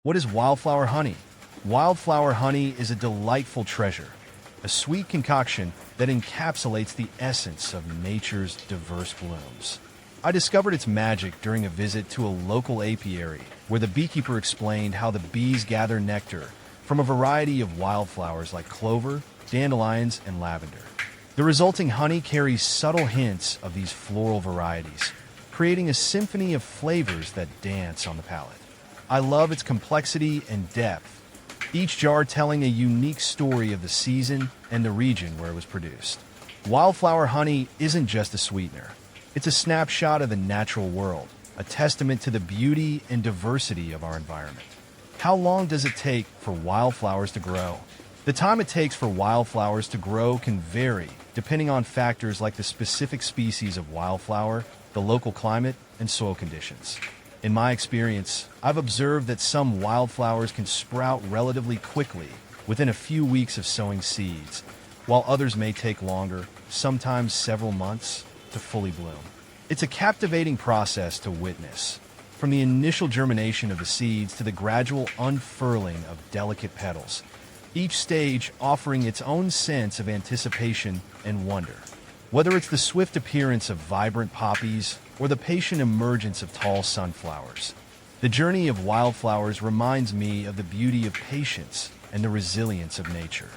What is wildflower honey? Wildflower honey is a delightful treasure, a sweet concoction that encapsulates the essence of nature's diverse blooms. I discovered its magic during a visit to a local apiary where the beekeeper explained how the bees gather nectar from a variety of wildflowers like clover, dandelions, and lavender. The resulting honey carries subtle hints of these floral varieties, creating a symphony of flavors that dance on the palate. I love its complexity and depth, each jar telling a unique story of the season and the region where it was produced. Wildflower honey isn't just a sweetener. It's a snapshot of the natural world, a testament to the beauty and diversity of our environment. How long does it take for wildflowers to grow? The time it takes for wildflowers to grow can vary depending on factors like the specific species of wildflower, the local climate, and soil conditions. In my experience, I've observed that some wildflowers can sprout relatively quickly within a few weeks of sowing seeds, while others may take longer, sometimes several months, to fully bloom. It's a captivating process to witness, from the initial germination of the seeds to the gradual unfurling of delicate petals, each stage offering its own sense of anticipation and wonder. Whether it's the swift appearance of vibrant poppies or the patient emergence of tall sunflowers, the journey of wildflowers reminds me of the beauty of patience and the resilience of nature.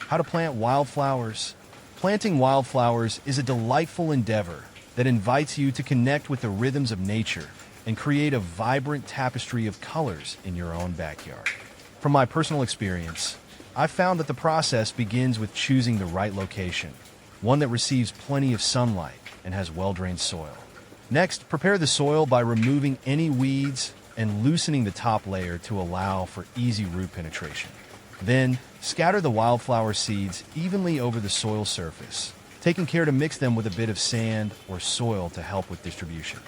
How to plant wildflowers? Planting wildflowers is a delightful endeavor that invites you to connect with the rhythms of nature and create a vibrant tapestry of colors in your own backyard. From my personal experience, I've found that the process begins with choosing the right location, one that receives plenty of sunlight and has well-drained soil. Next, prepare the soil by removing any weeds and loosening the top layer to allow for easy root penetration. Then, scatter the wildflower seeds evenly over the soil surface, taking care to mix them with a bit of sand or soil to help with distribution.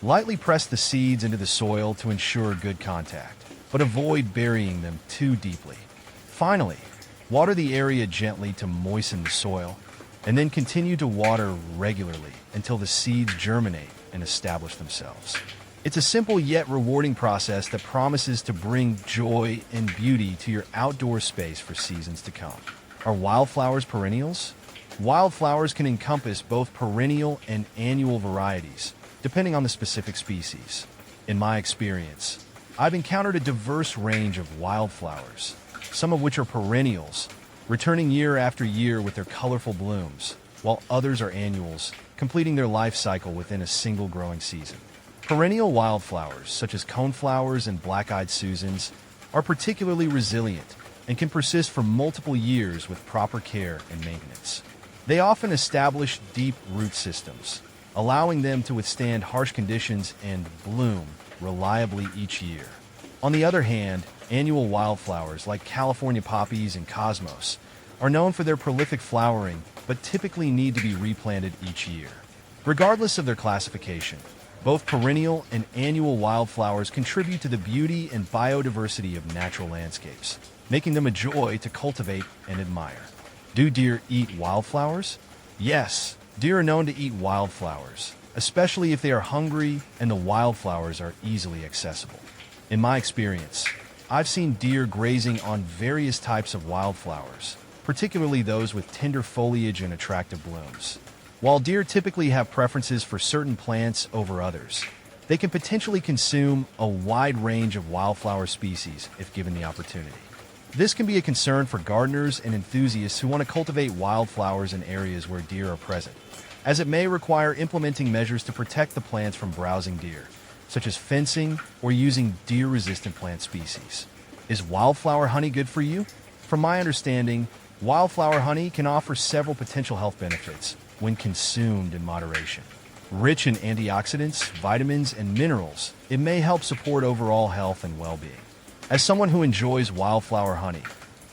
Lightly press the seeds into the soil to ensure good contact, but avoid burying them too deeply. Finally, water the area gently to moisten the soil, and then continue to water regularly until the seeds germinate and establish themselves. It's a simple yet rewarding process that promises to bring joy and beauty to your outdoor space for seasons to come. Are wildflowers perennials? Wildflowers can encompass both perennial and annual varieties, depending on the specific species. In my experience, I've encountered a diverse range of wildflowers, some of which are perennials, returning year after year with their colorful blooms, while others are annuals, completing their life cycle within a single growing season. Perennial wildflowers, such as coneflowers and black-eyed Susans, are particularly resilient and can persist for multiple years with proper care and maintenance. They often establish deep root systems, allowing them to withstand harsh conditions and bloom reliably each year. On the other hand, annual wildflowers like California poppies and cosmos are known for their prolific flowering, but typically need to be replanted each year. Regardless of their classification, both perennial and annual wildflowers contribute to the beauty and biodiversity of natural landscapes, making them a joy to cultivate and admire. Do deer eat wildflowers? Yes, deer are known to eat wildflowers, especially if they are hungry and the wildflowers are easily accessible. In my experience, I've seen deer grazing on various types of wildflowers, particularly those with tender foliage and attractive blooms. While deer typically have preferences for certain plants over others, they can potentially consume a wide range of wildflower species if given the opportunity. This can be a concern for gardeners and enthusiasts who want to cultivate wildflowers in areas where deer are present, as it may require implementing measures to protect the plants from browsing deer, such as fencing or using deer-resistant plant species. Is wildflower honey good for you? From my understanding, wildflower honey can offer several potential health benefits when consumed in moderation. Rich in antioxidants, vitamins, and minerals, it may help support overall health and well-being. As someone who enjoys wildflower honey,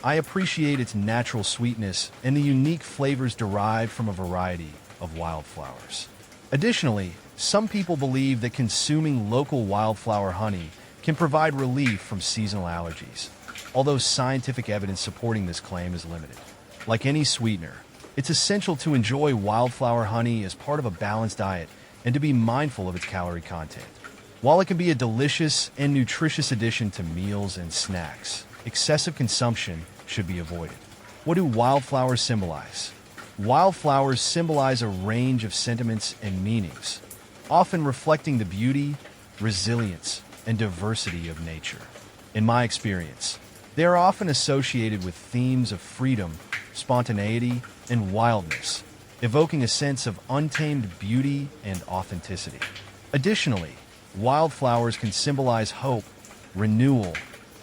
I appreciate its natural sweetness and the unique flavors derived from a variety of wildflowers. Additionally, some people believe that consuming local wildflower honey can provide relief from seasonal allergies, although scientific evidence supporting this claim is limited. Like any sweetener, it's essential to enjoy wildflower honey as part of a balanced diet and to be mindful of its calorie content. While it can be a delicious and nutritious addition to meals and snacks, excessive consumption should be avoided. What do wildflowers symbolize? Wildflowers symbolize a range of sentiments and meanings, often reflecting the beauty, resilience, and diversity of nature. In my experience, they are often associated with themes of freedom, spontaneity, and wildness, evoking a sense of untamed beauty and authenticity. Additionally, wildflowers can symbolize hope, renewal,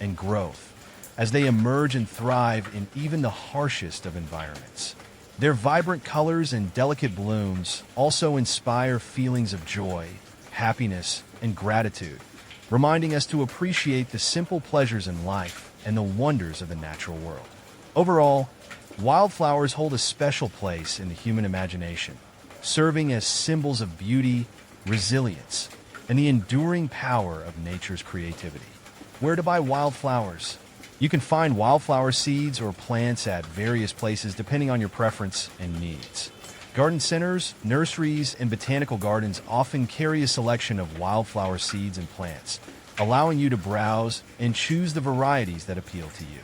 and growth, as they emerge and thrive in even the harshest of environments. Their vibrant colors and delicate blooms also inspire feelings of joy, happiness, and gratitude, reminding us to appreciate the simple pleasures in life and the wonders of the natural world. Overall, wildflowers hold a special place in the human imagination, serving as symbols of beauty, resilience, and the enduring power of nature's creativity. Where to buy wildflowers? You can find wildflower seeds or plants at various places depending on your preference and needs. Garden centers, nurseries, and botanical gardens often carry a selection of wildflower seeds and plants, allowing you to browse and choose the varieties that appeal to you.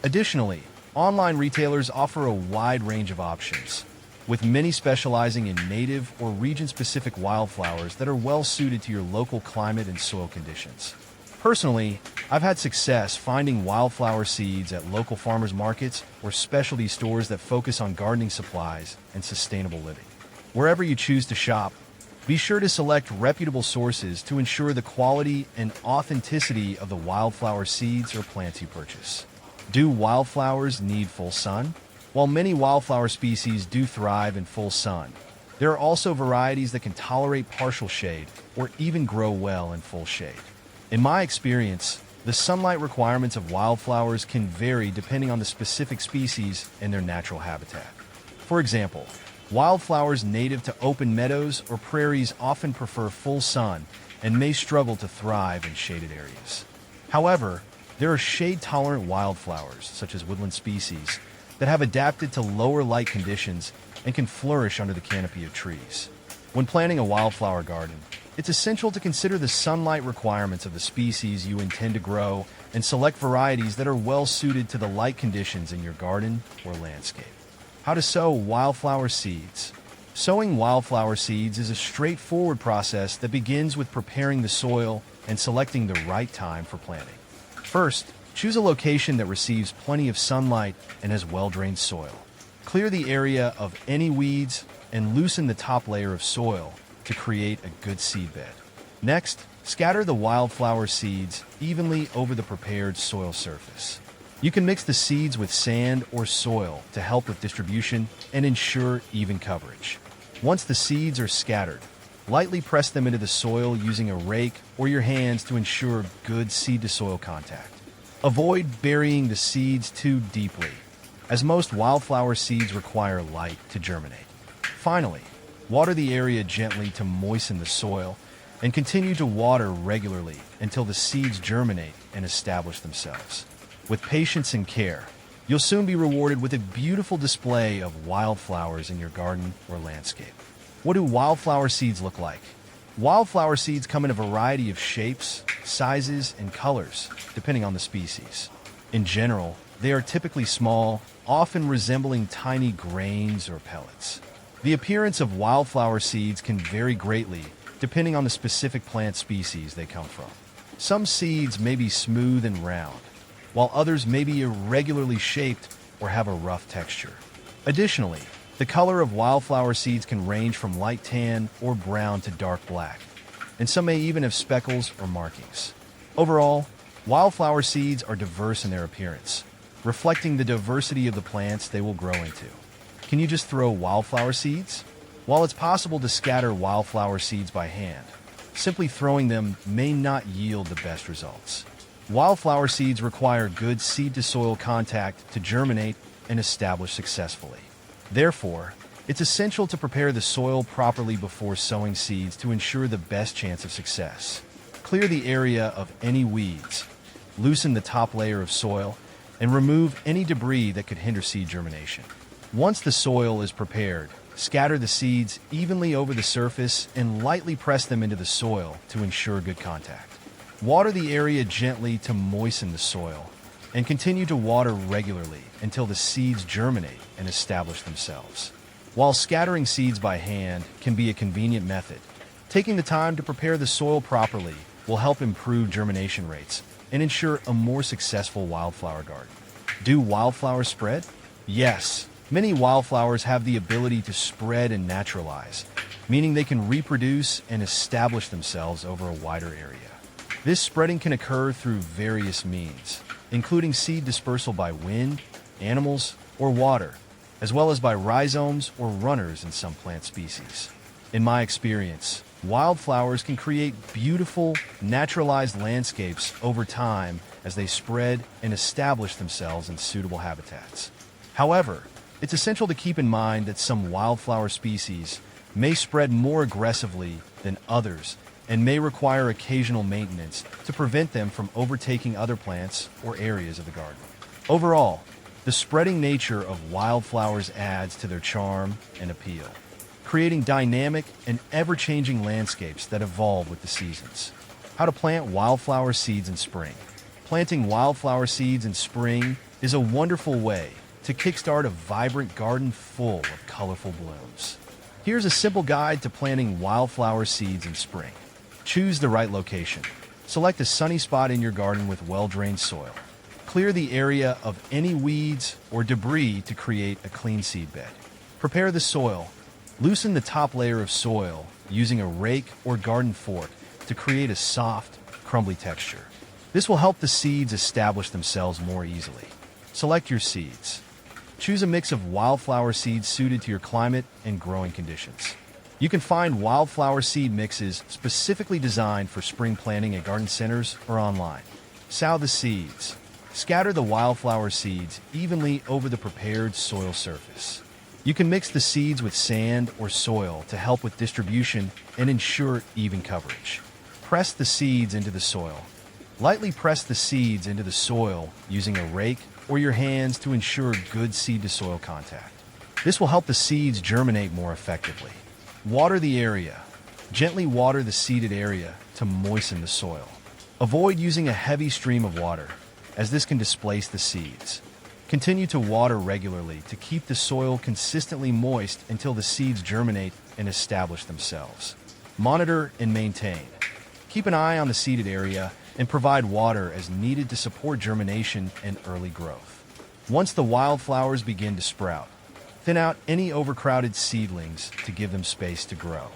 Additionally, online retailers offer a wide range of options, with many specializing in native or region-specific wildflowers that are well suited to your local climate and soil conditions. Personally, I've had success finding wildflower seeds at local farmers markets or specialty stores that focus on gardening supplies and sustainable living. Wherever you choose to shop, be sure to select reputable sources to ensure the quality and authenticity of the wildflower seeds or plants you purchase. Do wildflowers need full sun? While many wildflower species do thrive in full sun, there are also varieties that can tolerate partial shade or even grow well in full shade. In my experience, the sunlight requirements of wildflowers can vary depending on the specific species and their natural habitat. For example, wildflowers native to open meadows or prairies often prefer full sun and may struggle to thrive in shaded areas. However, there are shade-tolerant wildflowers, such as woodland species, that have adapted to lower light conditions and can flourish under the canopy of trees. When planning a wildflower garden, it's essential to consider the sunlight requirements of the species you intend to grow and select varieties that are well suited to the light conditions in your garden or landscape. How to sow wildflower seeds. Sowing wildflower seeds is a straightforward process that begins with preparing the soil and selecting the right time for planting. First, choose a location that receives plenty of sunlight and has well-drained soil. Clear the area of any weeds and loosen the top layer of soil to create a good seed bed. Next, scatter the wildflower seeds evenly over the prepared soil surface. You can mix the seeds with sand or soil to help with distribution and ensure even coverage. Once the seeds are scattered, lightly press them into the soil using a rake or your hands to ensure good seed-to-soil contact. Avoid burying the seeds too deeply, as most wildflower seeds require light to germinate. Finally, water the area gently to moisten the soil, and continue to water regularly until the seeds germinate and establish themselves. With patience and care, you'll soon be rewarded with a beautiful display of wildflowers in your garden or landscape. What do wildflower seeds look like? Wildflower seeds come in a variety of shapes, sizes, and colors, depending on the species. In general, they are typically small, often resembling tiny grains or pellets. The appearance of wildflower seeds can vary greatly depending on the specific plant species they come from. Some seeds may be smooth and round, while others may be irregularly shaped or have a rough texture. Additionally, the color of wildflower seeds can range from light tan or brown to dark black, and some may even have speckles or markings. Overall, wildflower seeds are diverse in their appearance, reflecting the diversity of the plants they will grow into. Can you just throw wildflower seeds? While it's possible to scatter wildflower seeds by hand, simply throwing them may not yield the best results. Wildflower seeds require good seed-to-soil contact to germinate and establish successfully. Therefore, it's essential to prepare the soil properly before sowing seeds to ensure the best chance of success. Clear the area of any weeds, loosen the top layer of soil, and remove any debris that could hinder seed germination. Once the soil is prepared, Scatter the seeds evenly over the surface and lightly press them into the soil to ensure good contact. Water the area gently to moisten the soil, and continue to water regularly until the seeds germinate and establish themselves. While scattering seeds by hand can be a convenient method, taking the time to prepare the soil properly will help improve germination rates and ensure a more successful wildflower garden. Do wildflowers spread? Yes, many wildflowers have the ability to spread and naturalize, meaning they can reproduce and establish themselves over a wider area. This spreading can occur through various means, including seed dispersal by wind, animals, or water, as well as by rhizomes or runners in some plant species. In my experience, wildflowers can create beautiful, naturalized landscapes over time as they spread and establish themselves in suitable habitats. However, it's essential to keep in mind that some wildflower species may spread more aggressively than others and may require occasional maintenance to prevent them from overtaking other plants or areas of the garden. Overall, the spreading nature of wildflowers adds to their charm and appeal, creating dynamic and ever-changing landscapes that evolve with the seasons. How to plant wildflower seeds in spring. Planting wildflower seeds in spring is a wonderful way to kickstart a vibrant garden full of colorful blooms. Here's a simple guide to planting wildflower seeds in spring. Choose the right location. Select a sunny spot in your garden with well-drained soil. Clear the area of any weeds or debris to create a clean seed bed. Prepare the soil. Loosen the top layer of soil using a rake or garden fork to create a soft, crumbly texture. This will help the seeds establish themselves more easily. Select your seeds. Choose a mix of wildflower seeds suited to your climate and growing conditions. You can find wildflower seed mixes specifically designed for spring planting at garden centers or online. Sow the seeds. Scatter the wildflower seeds evenly over the prepared soil surface. You can mix the seeds with sand or soil to help with distribution and ensure even coverage. Press the seeds into the soil. Lightly press the seeds into the soil using a rake or your hands to ensure good seed-to-soil contact. This will help the seeds germinate more effectively. Water the area. Gently water the seeded area to moisten the soil. Avoid using a heavy stream of water, as this can displace the seeds. Continue to water regularly to keep the soil consistently moist until the seeds germinate and establish themselves. Monitor and maintain. Keep an eye on the seeded area and provide water as needed to support germination and early growth. Once the wildflowers begin to sprout, thin out any overcrowded seedlings to give them space to grow.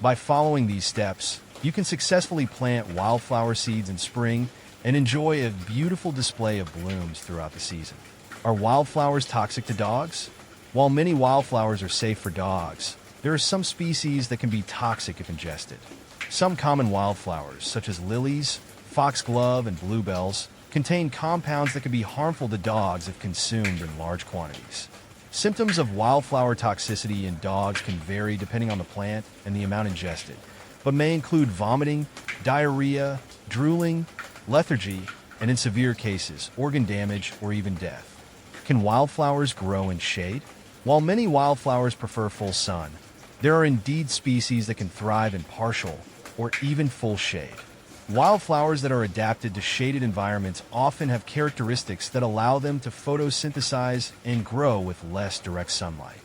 By following these steps, you can successfully plant wildflower seeds in spring and enjoy a beautiful display of blooms throughout the season. Are wildflowers toxic to dogs? While many wildflowers are safe for dogs, there are some species that can be toxic if ingested. Some common wildflowers, such as lilies, foxglove, and bluebells, contain compounds that can be harmful to dogs if consumed in large quantities. Symptoms of wildflower toxicity in dogs can vary depending on the plant and the amount ingested, but may include vomiting, diarrhea, drooling, lethargy, and in severe cases, organ damage or even death. Can wildflowers grow in shade? While many wildflowers prefer full sun, there are indeed species that can thrive in partial or even full shade. Wildflowers that are adapted to shaded environments often have characteristics that allow them to photosynthesize and grow with less direct sunlight.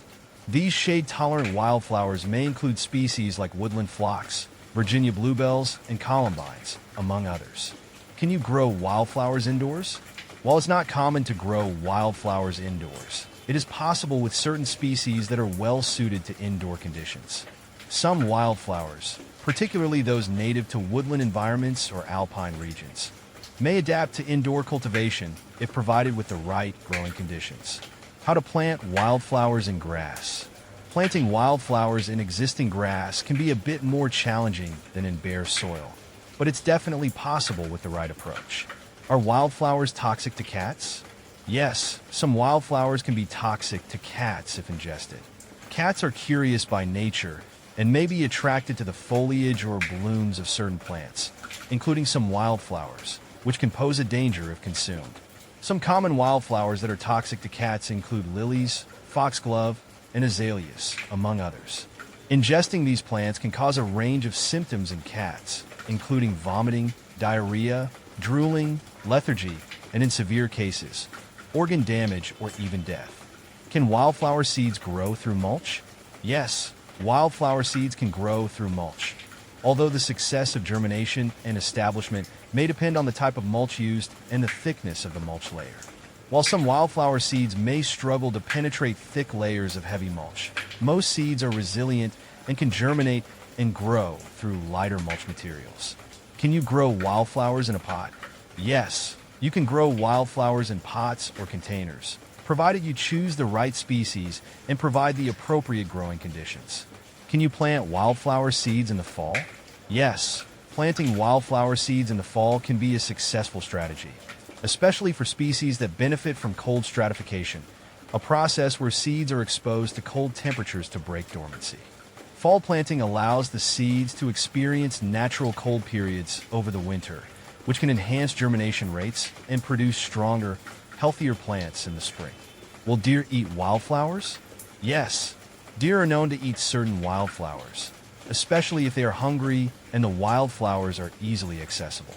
These shade-tolerant wildflowers may include species like woodland phlox, Virginia bluebells, and columbines, among others. Can you grow wildflowers indoors? While it's not common to grow wildflowers indoors, it is possible with certain species that are well suited to indoor conditions. Some wildflowers, particularly those native to woodland environments or alpine regions, may adapt to indoor cultivation if provided with the right growing conditions. How to plant wildflowers in grass. Planting wildflowers in existing grass can be a bit more challenging than in bare soil, but it's definitely possible with the right approach. Are wildflowers toxic to cats? Yes, some wildflowers can be toxic to cats if ingested. Cats are curious by nature and may be attracted to the foliage or blooms of certain plants, including some wildflowers, which can pose a danger if consumed. Some common wildflowers that are toxic to cats include lilies, foxglove, and azaleas, among others. Ingesting these plants can cause a range of symptoms in cats, including vomiting, diarrhea, drooling, lethargy, and in severe cases, organ damage or even death. Can wildflower seeds grow through mulch? Yes, wildflower seeds can grow through mulch. Although the success of germination and establishment may depend on the type of mulch used and the thickness of the mulch layer. While some wildflower seeds may struggle to penetrate thick layers of heavy mulch, most seeds are resilient and can germinate and grow through lighter mulch materials. Can you grow wildflowers in a pot? Yes, you can grow wildflowers in pots or containers, provided you choose the right species and provide the appropriate growing conditions. Can you plant wildflower seeds in the fall? Yes, planting wildflower seeds in the fall can be a successful strategy, especially for species that benefit from cold stratification, a process where seeds are exposed to cold temperatures to break dormancy. Fall planting allows the seeds to experience natural cold periods over the winter, which can enhance germination rates and produce stronger, healthier plants in the spring. Will deer eat wildflowers? Yes. Deer are known to eat certain wildflowers, especially if they are hungry and the wildflowers are easily accessible.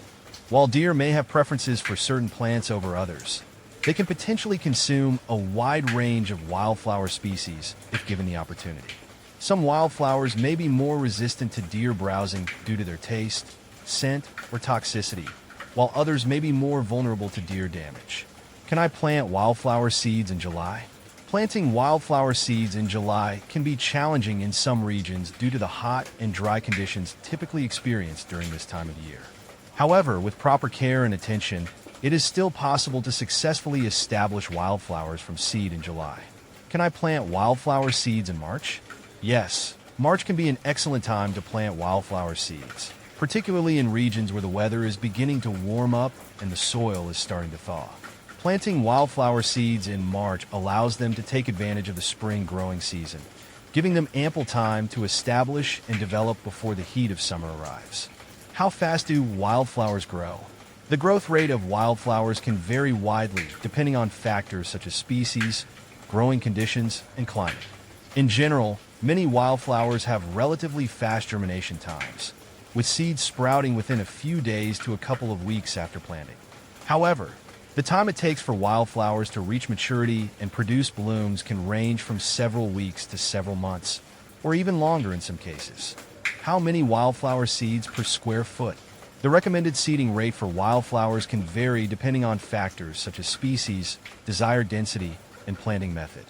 While deer may have preferences for certain plants over others, they can potentially consume a wide range of wildflower species if given the opportunity. Some wildflowers may be more resistant to deer browsing due to their taste, scent, or toxicity, while others may be more vulnerable to deer damage. Can I plant wildflower seeds in July? Planting wildflower seeds in July can be challenging in some regions due to the hot and dry conditions typically experienced during this time of year. However, with proper care and attention, it is still possible to successfully establish wildflowers from seed in July. Can I plant wildflower seeds in March? Yes, March can be an excellent time to plant wildflower seeds, particularly in regions where the weather is beginning to warm up and the soil is starting to thaw. Planting wildflower seeds in March allows them to take advantage of the spring growing season, giving them ample time to establish and develop before the heat of summer arrives. How fast do wildflowers grow? The growth rate of wildflowers can vary widely depending on factors such as species, growing conditions, and climate. In general, many wildflowers have relatively fast germination times, with seeds sprouting within a few days to a couple of weeks after planting. However, the time it takes for wildflowers to reach maturity and produce blooms can range from several weeks to several months, or even longer in some cases. How many wildflower seeds per square foot? The recommended seeding rate for wildflowers can vary depending on factors such as species, desired density, and planting method.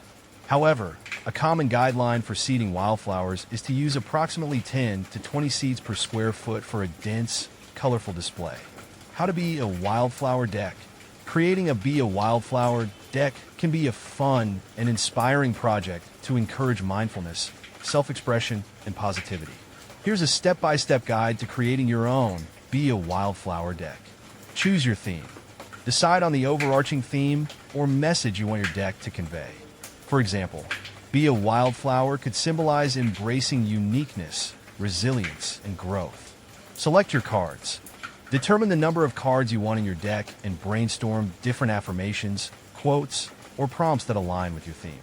However, a common guideline for seeding wildflowers is to use approximately 10 to 20 seeds per square foot for a dense, colorful display. How to be a wildflower deck? Creating a wildflower deck can be a fun and inspiring project to encourage mindfulness, self-expression, and positivity. Here's a step-by-step guide to creating your own Be a Wildflower deck. Choose your theme. Decide on the overarching theme or message you want your deck to convey. For example, Be a Wildflower could symbolize embracing uniqueness, resilience, and growth. Select your cards. Determine the number of cards you want in your deck and brainstorm different affirmations, quotes, or prompts that align with your theme.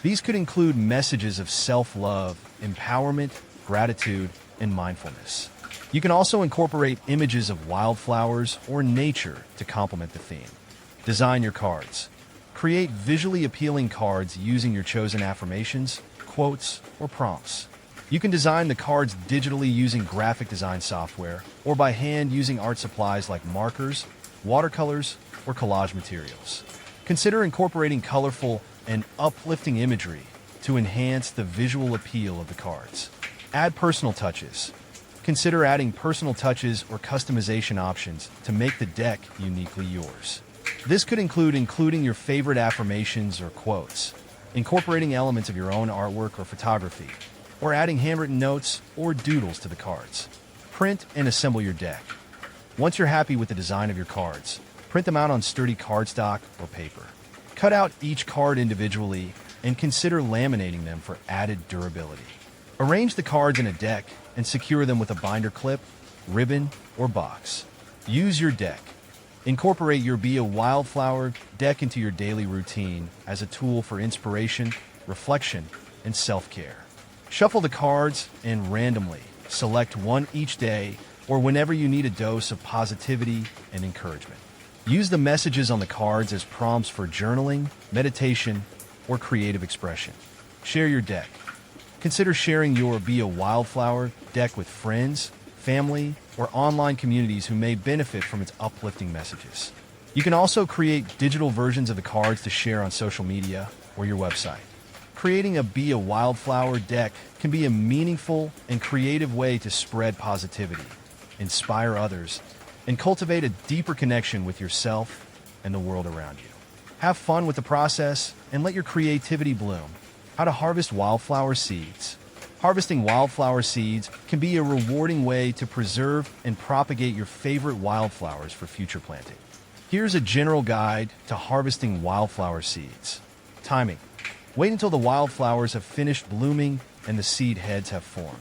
These could include messages of self-love, empowerment, gratitude, and mindfulness. You can also incorporate images of wildflowers or nature to complement the theme. Design your cards. Create visually appealing cards using your chosen affirmations, quotes, or prompts. You can design the cards digitally using graphic design software or by hand using art supplies like markers, watercolors, or collage materials. Consider incorporating colorful and uplifting imagery to enhance the visual appeal of the cards. Add personal touches. Consider adding personal touches or customization options to make the deck uniquely yours. This could include including your favorite affirmations or quotes, incorporating elements of your own artwork or photography, or adding handwritten notes or doodles to the cards. Print and assemble your deck. Once you're happy with the design of your cards, print them out on sturdy cardstock or paper. Cut out each card individually and consider laminating them for added durability. Arrange the cards in a deck and secure them with a binder clip, ribbon, or box. Use your deck. Incorporate your Be a Wildflower deck into your daily routine as a tool for inspiration, reflection, and self-care. Shuffle the cards and randomly select one each day or whenever you need a dose of positivity and encouragement. Use the messages on the cards as prompts for journaling, meditation, or creative expression. Share your deck. Consider sharing your Be a Wildflower deck with friends, family, or online communities who may benefit from its uplifting messages. You can also create digital versions of the cards to share on social media or your website. Creating a Be a Wildflower deck can be a meaningful and creative way to spread positivity, inspire others, and cultivate a deeper connection with yourself and the world around you. Have fun with the process and let your creativity bloom. How to harvest wildflower seeds. Harvesting wildflower seeds can be a rewarding way to preserve and propagate your favorite wildflowers for future planting. Here's a general guide to harvesting wildflower seeds. Timing. Wait until the wildflowers have finished blooming and the seed heads have formed.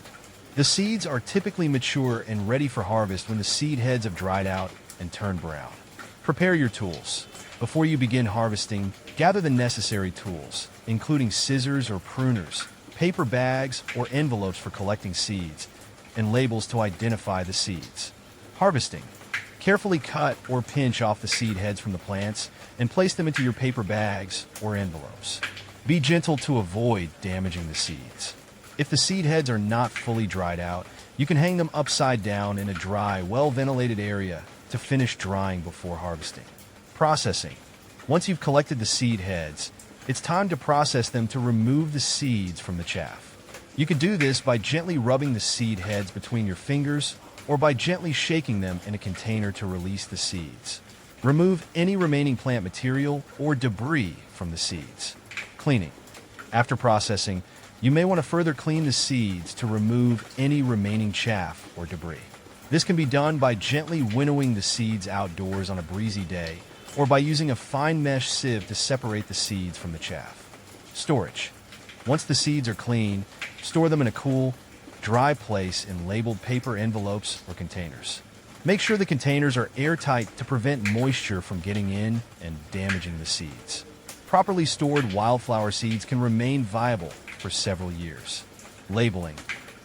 The seeds are typically mature and ready for harvest when the seed heads have dried out and turned brown. Prepare your tools. Before you begin harvesting, gather the necessary tools, including scissors or pruners, paper bags or envelopes for collecting seeds, and labels to identify the seeds. Harvesting. Carefully cut or pinch off the seed heads from the plants and place them into your paper bags or envelopes. Be gentle to avoid damaging the seeds. If the seed heads are not fully dried out, you can hang them upside down in a dry, well-ventilated area to finish drying before harvesting. Processing. Once you've collected the seed heads, it's time to process them to remove the seeds from the chaff. You can do this by gently rubbing the seed heads between your fingers or by gently shaking them in a container to release the seeds. Remove any remaining plant material or debris from the seeds. Cleaning. After processing, you may want to further clean the seeds to remove any remaining chaff or debris. This can be done by gently winnowing the seeds outdoors on a breezy day or by using a fine mesh sieve to separate the seeds from the chaff. Storage. Once the seeds are clean, store them in a cool, dry place in labeled paper envelopes or containers. Make sure the containers are airtight to prevent moisture from getting in and damaging the seeds. Properly stored wildflower seeds can remain viable for several years. Labeling.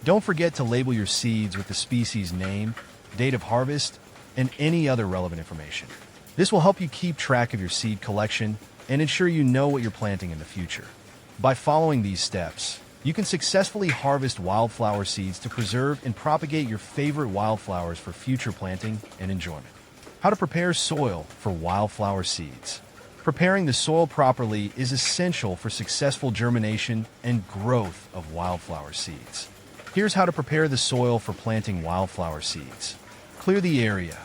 Don't forget to label your seeds with the species name, date of harvest, and any other relevant information. This will help you keep track of your seed collection and ensure you know what you're planting in the future. By following these steps, you can successfully harvest wildflower seeds to preserve and propagate your favorite wildflowers for future planting and enjoyment. How to prepare soil for wildflower seeds. Preparing the soil properly is essential for successful germination and growth of wildflower seeds. Here's how to prepare the soil for planting wildflower seeds. Clear the area.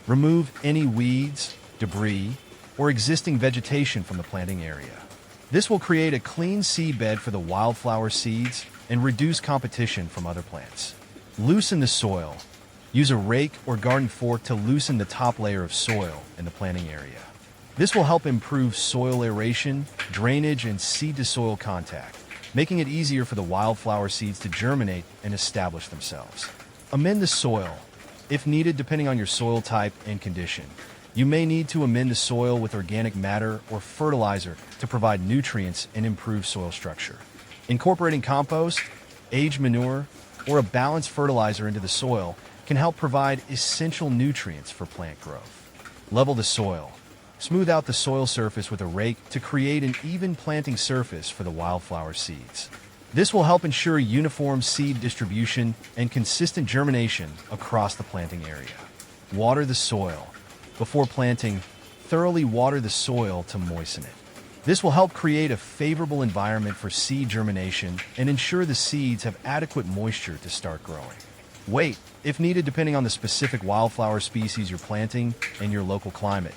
Remove any weeds, debris, or existing vegetation from the planting area. This will create a clean seedbed for the wildflower seeds and reduce competition from other plants. Loosen the soil. Use a rake or garden fork to loosen the top layer of soil in the planting area. This will help improve soil aeration, drainage, and seed-to-soil contact, making it easier for the wildflower seeds to germinate and establish themselves. Amend the soil. If needed, depending on your soil type and condition, you may need to amend the soil with organic matter or fertilizer to provide nutrients and improve soil structure. Incorporating compost, aged manure, or a balanced fertilizer into the soil can help provide essential nutrients for plant growth. Level the soil. Smooth out the soil surface with a rake to create an even planting surface for the wildflower seeds. This will help ensure uniform seed distribution and consistent germination across the planting area. Water the soil. Before planting, thoroughly water the soil to moisten it. This will help create a favorable environment for seed germination and ensure the seeds have adequate moisture to start growing. Wait, if needed, depending on the specific wildflower species you're planting and your local climate.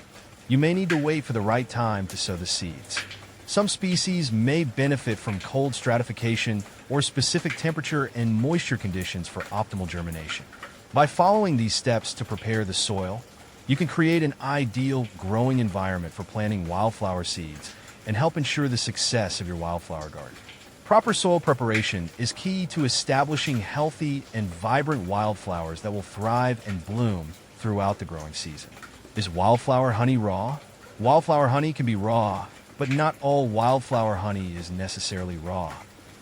You may need to wait for the right time to sow the seeds. Some species may benefit from cold stratification or specific temperature and moisture conditions for optimal germination. By following these steps to prepare the soil, you can create an ideal growing environment for planting wildflower seeds and help ensure the success of your wildflower garden. Proper soil preparation is key to establishing healthy and vibrant wildflowers that will thrive and bloom throughout the growing season. Is wildflower honey raw? Wildflower honey can be raw, but not all wildflower honey is necessarily raw.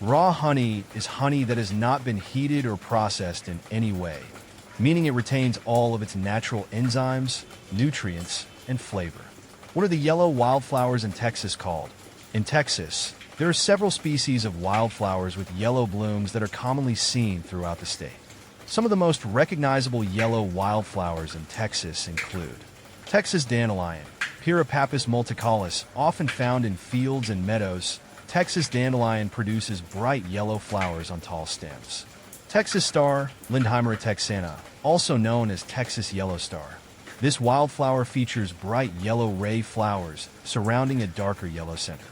Raw honey is honey that has not been heated or processed in any way, meaning it retains all of its natural enzymes, nutrients, and flavor. What are the yellow wildflowers in Texas called? In Texas, there are several species of wildflowers with yellow blooms that are commonly seen throughout the state. Some of the most recognizable yellow wildflowers in Texas include Texas dandelion, Pyropappus multicaulis, often found in fields and meadows. Texas dandelion produces bright yellow flowers on tall stems. Texas star, Lindheimer texana, also known as Texas yellow star. This wildflower features bright yellow ray flowers surrounding a darker yellow center.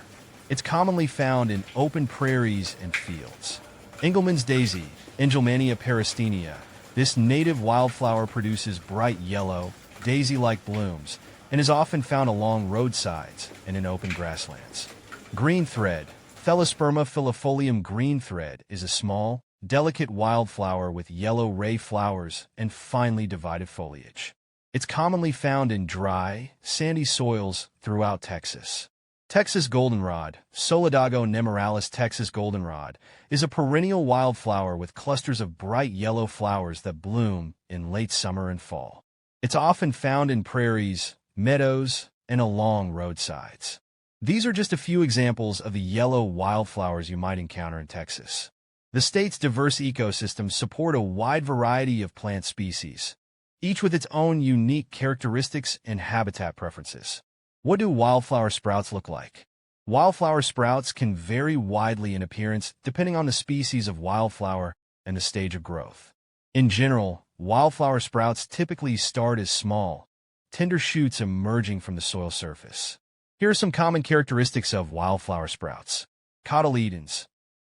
It's commonly found in open prairies and fields. Engelmann's daisy, Engelmannia peristynia. This native wildflower produces bright yellow, daisy-like blooms and is often found along roadsides and in open grasslands. Green thread, Thelosperma filifolium green thread, is a small, delicate wildflower with yellow ray flowers and finely divided foliage. It's commonly found in dry, sandy soils throughout Texas. Texas goldenrod, Solidago nemoralis. Texas goldenrod is a perennial wildflower with clusters of bright yellow flowers that bloom in late summer and fall. It's often found in prairies, meadows, and along roadsides. These are just a few examples of the yellow wildflowers you might encounter in Texas. The state's diverse ecosystems support a wide variety of plant species, each with its own unique characteristics and habitat preferences. What do wildflower sprouts look like? Wildflower sprouts can vary widely in appearance depending on the species of wildflower and the stage of growth. In general, wildflower sprouts typically start as small, tender shoots emerging from the soil surface. Here are some common characteristics of wildflower sprouts. Cotyledons.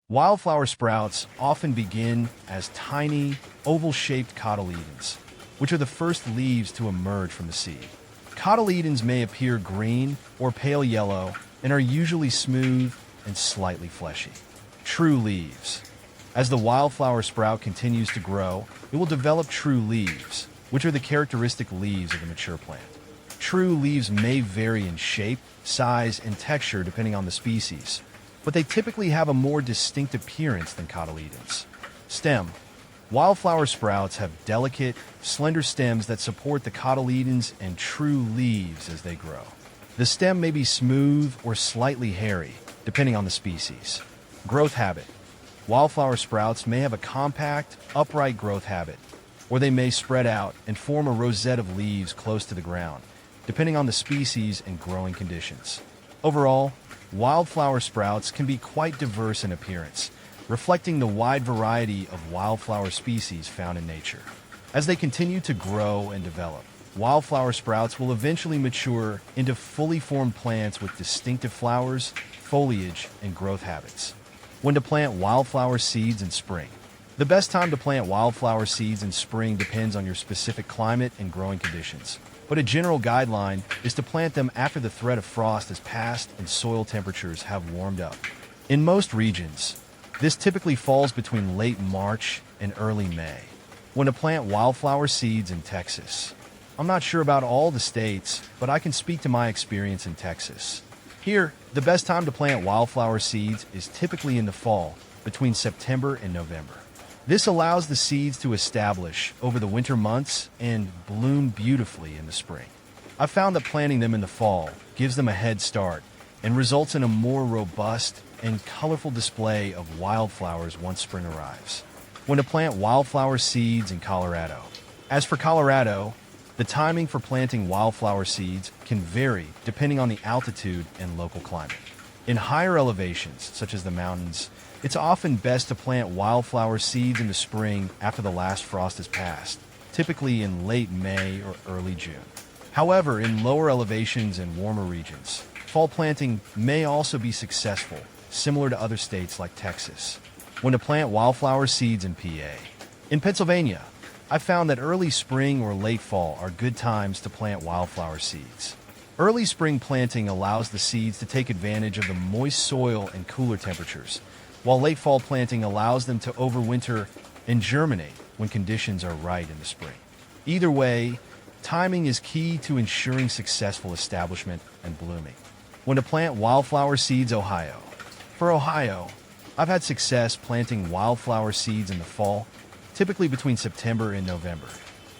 Wildflower sprouts often begin as tiny, oval-shaped cotyledons, which are the first leaves to emerge from the seed. Cotyledons may appear green or pale yellow and are usually smooth and slightly fleshy. True leaves. As the wildflower sprout continues to grow, it will develop true leaves, which are the characteristic leaves of the mature plant. True leaves may vary in shape, size, and texture depending on the species, but they typically have a more distinct appearance than cotyledons. Stem. Wildflower sprouts have delicate, slender stems that support the cotyledons and true leaves as they grow. The stem may be smooth or slightly hairy, depending on the species. Growth habit. Wildflower sprouts may have a compact, upright growth habit, or they may spread out and form a rosette of leaves close to the ground, depending on the species and growing conditions. Overall, wildflower sprouts can be quite diverse in appearance, reflecting the wide variety of wildflower species found in nature. As they continue to grow and develop, wildflower sprouts will eventually mature into fully formed plants with distinctive flowers, foliage, and growth habits. When to plant wildflower seeds in spring. The best time to plant wildflower seeds in spring depends on your specific climate and growing conditions, but a general guideline is to plant them after the threat of frost has passed and soil temperatures have warmed up. In most regions, this typically falls between late March and early May. When to plant wildflower seeds in Texas. I'm not sure about all the states, but I can speak to my experience in Texas. Here, the best time to plant wildflower seeds is typically in the fall, between September and November. This allows the seeds to establish over the winter months and bloom beautifully in the spring. I've found that planting them in the fall gives them a head start and results in a more robust and colorful display of wildflowers once spring arrives. When to plant wildflower seeds in Colorado. As for Colorado, the timing for planting wildflower seeds can vary depending on the altitude and local climate. In higher elevations, such as the mountains, it's often best to plant wildflower seeds in the spring after the last frost has passed, typically in late May or early June. However, in lower elevations and warmer regions, fall planting may also be successful, similar to other states like Texas. When to plant wildflower seeds in PA. In Pennsylvania, I found that early spring or late fall are good times to plant wildflower seeds. Early spring planting allows the seeds to take advantage of the moist soil and cooler temperatures, while late fall planting allows them to overwinter and germinate when conditions are right in the spring. Either way, timing is key to ensuring successful establishment and blooming. When to plant wildflower seeds, Ohio. For Ohio, I've had success planting wildflower seeds in the fall, typically between September and November.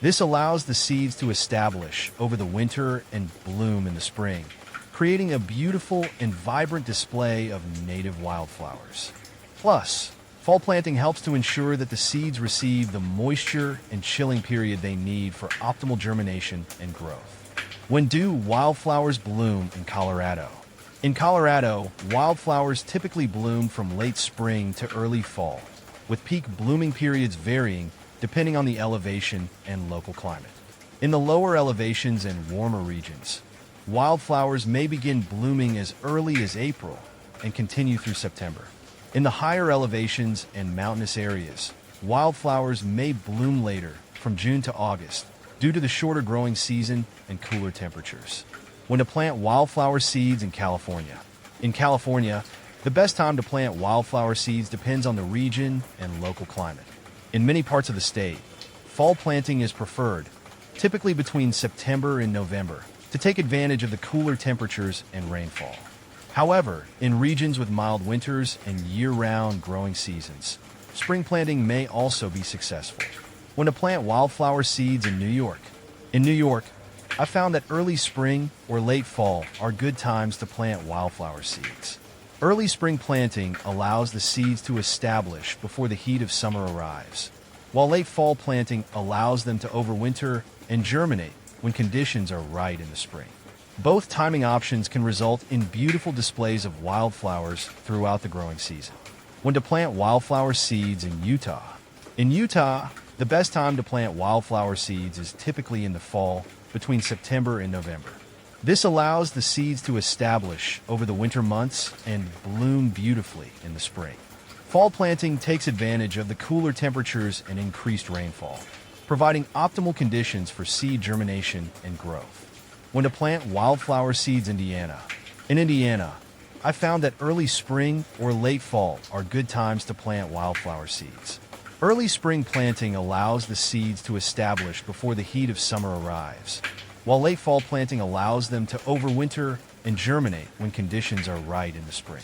This allows the seeds to establish over the winter and bloom in the spring, creating a beautiful and vibrant display of native wildflowers. Plus, fall planting helps to ensure that the seeds receive the moisture and chilling period they need for optimal germination and growth. When do wildflowers bloom in Colorado? In Colorado, wildflowers typically bloom from late spring to early fall, with peak blooming periods varying depending on the elevation and local climate. In the lower elevations and warmer regions, wildflowers may begin blooming as early as April and continue through September. In the higher elevations and mountainous areas, wildflowers may bloom later, from June to August, due to the shorter growing season and cooler temperatures. When to plant wildflower seeds in California. In California, the best time to plant wildflower seeds depends on the region and local climate. In many parts of the state, fall planting is preferred, typically between September and November, to take advantage of the cooler temperatures and rainfall. However, in regions with mild winters and year-round growing seasons, spring planting may also be successful. When to plant wildflower seeds in New York. In New York, I found that early spring or late fall are good times to plant wildflower seeds. Early spring planting allows the seeds to establish before the heat of summer arrives, while late fall planting allows them to overwinter and germinate when conditions are right in the spring. Both timing options can result in beautiful displays of wildflowers throughout the growing season. When to plant wildflower seeds in Utah. In Utah, the best time to plant wildflower seeds is typically in the fall, between September and November. This allows the seeds to establish over the winter months and bloom beautifully in the spring. Fall planting takes advantage of the cooler temperatures and increased rainfall, providing optimal conditions for seed germination and growth. When to plant wildflower seeds in Indiana. In Indiana, I found that early spring or late fall are good times to plant wildflower seeds. Early spring planting allows the seeds to establish before the heat of summer arrives, while late fall planting allows them to overwinter and germinate when conditions are right in the spring.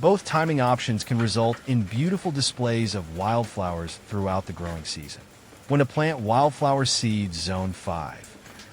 Both timing options can result in beautiful displays of wildflowers throughout the growing season. When to plant wildflower seeds Zone 5.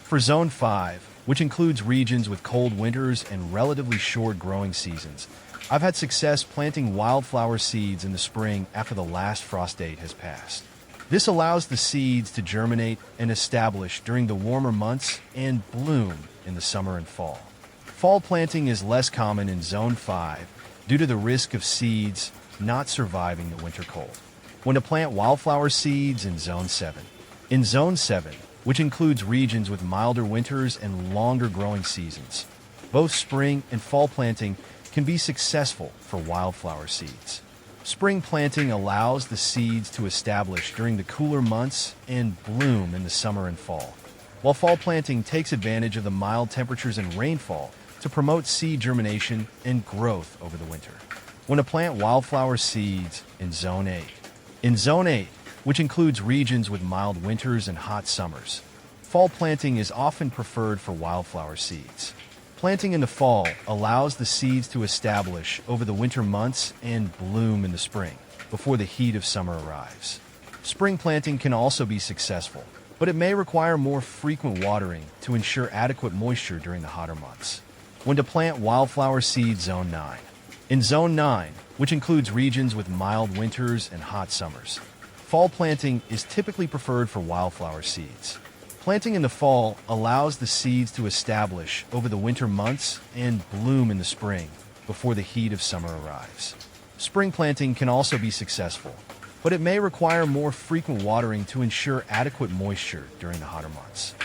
For Zone 5, which includes regions with cold winters and relatively short growing seasons, I've had success planting wildflower seeds in the spring after the last frost date has passed. This allows the seeds to germinate and establish during the warmer months and bloom in the summer and fall. Fall planting is less common in Zone 5 due to the risk of seeds not surviving the winter cold. When to plant wildflower seeds in Zone 7. In Zone 7, which includes regions with milder winters and longer growing seasons, both spring and fall planting can be successful for wildflower seeds. Spring planting allows the seeds to establish during the cooler months and bloom in the summer and fall, while fall planting takes advantage of the mild temperatures and rainfall to promote seed germination and growth over the winter. When to plant wildflower seeds in Zone 8. In Zone 8, which includes regions with mild winters and hot summers, fall planting is often preferred for wildflower seeds. Planting in the fall allows the seeds to establish over the winter months and bloom in the spring, before the heat of summer arrives. Spring planting can also be successful, but it may require more frequent watering to ensure adequate moisture during the hotter months. When to plant wildflower seeds Zone 9. In Zone 9, which includes regions with mild winters and hot summers, fall planting is typically preferred for wildflower seeds. Planting in the fall allows the seeds to establish over the winter months and bloom in the spring before the heat of summer arrives. Spring planting can also be successful, but it may require more frequent watering to ensure adequate moisture during the hotter months.